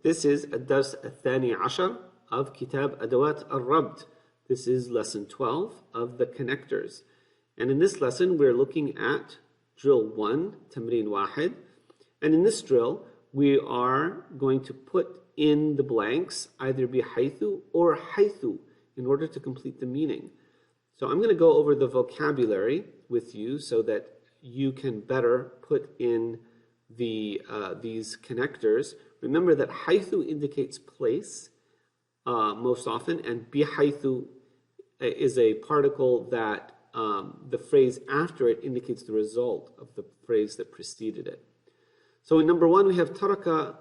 This is الدرس الثاني عشر of Kitab Adawat al-Rabd. This is lesson 12 of the connectors. And in this lesson, we're looking at drill 1, Tamreen Wahid. And in this drill, we are going to put in the blanks, either بحيث or حيث, in order to complete the meaning. So I'm going to go over the vocabulary with you so that you can better put in these connectors. Remember that حيث indicates place most often, and بحيث is a particle that the phrase after it indicates the result of the phrase that preceded it. So in number 1 we have ترك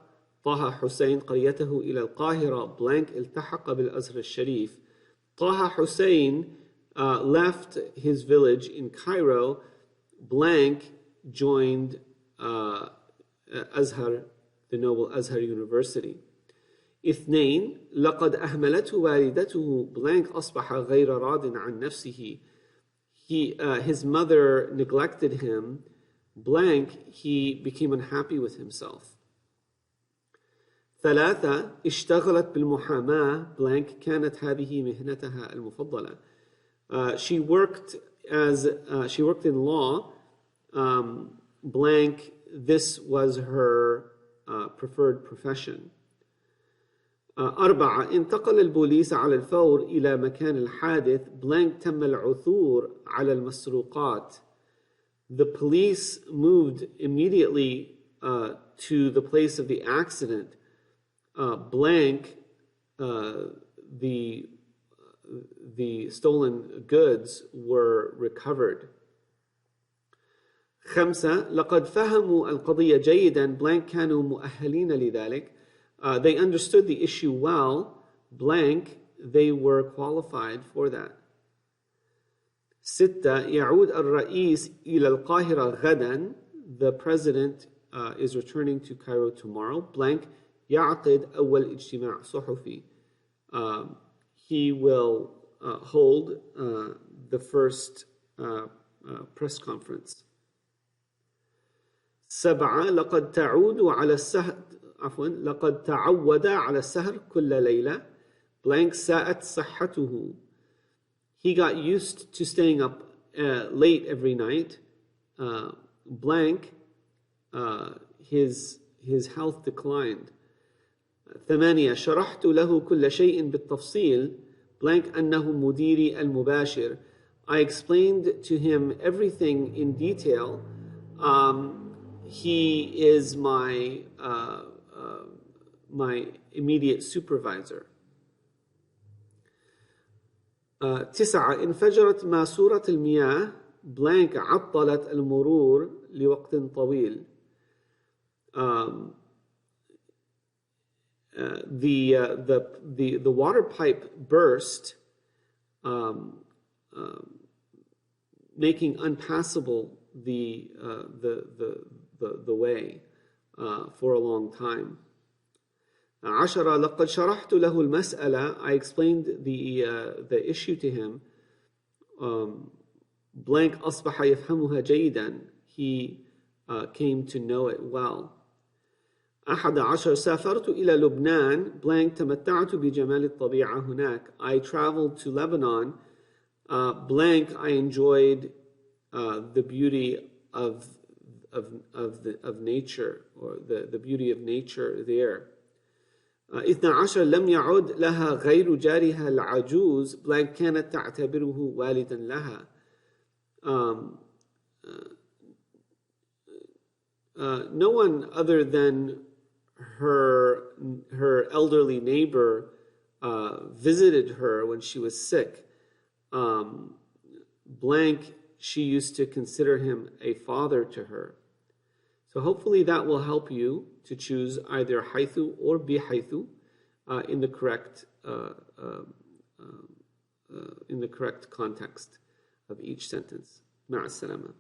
طه حسين قريته إلى القاهرة blank التحق بالأزهر الشريف. طه Hussein left his village in Cairo, blank joined Azhar, the noble Azhar University. 2 لقد أهملته والدته blank أصبح غير راض عن نفسه. His mother neglected him, blank he became unhappy with himself. 3 اشتغلت بالمحاماة blank كانت هذه مهنتها المفضلة. She worked in law, blank this was her preferred profession. 4 انتقل البوليس على الفور إلى مكان الحادث blank تم العثور على المسروقات. The police moved immediately to the place of the accident, blank the stolen goods were recovered. 5 لقد فهموا القضية جيدا blank كانوا مؤهلين لذلك. They understood the issue well, blank they were qualified for that. 6 يعود الرئيس إلى القاهرة غدا. The president is returning to Cairo tomorrow, blank يعقد أول اجتماع صحفي. He will hold the first press conference. 7 لقد تعود على السهر لقد تعود على السهر كل ليلة blank ساءت صحته. He got used to staying up late every night, blank his health declined. 8 شرحت له كل شيء بالتفصيل blank أنه مديري المباشر. I explained to him everything in detail. He is my immediate supervisor. 9 انفجرت ماسورة المياه blank عطلت المرور لوقت طويل. The water pipe burst, making unpassable the way for a long time. 10 لقد شرحت له المسألة. I explained the issue to him. Blank أصبح يفهمها جيدا. He came to know it well. 11 سافرت إلى لبنان blank تمتعت بجمال الطبيعة هناك. I traveled to Lebanon, blank I enjoyed the beauty of nature, or the beauty of nature there. 12 لم يعد لها غير جارها العجوز blank كانت تعتبره والدا لها. No one other than her elderly neighbor visited her when she was sick, blank she used to consider him a father to her. So hopefully that will help you to choose either حيث or بحيث in the correct context of each sentence. مع السلامة.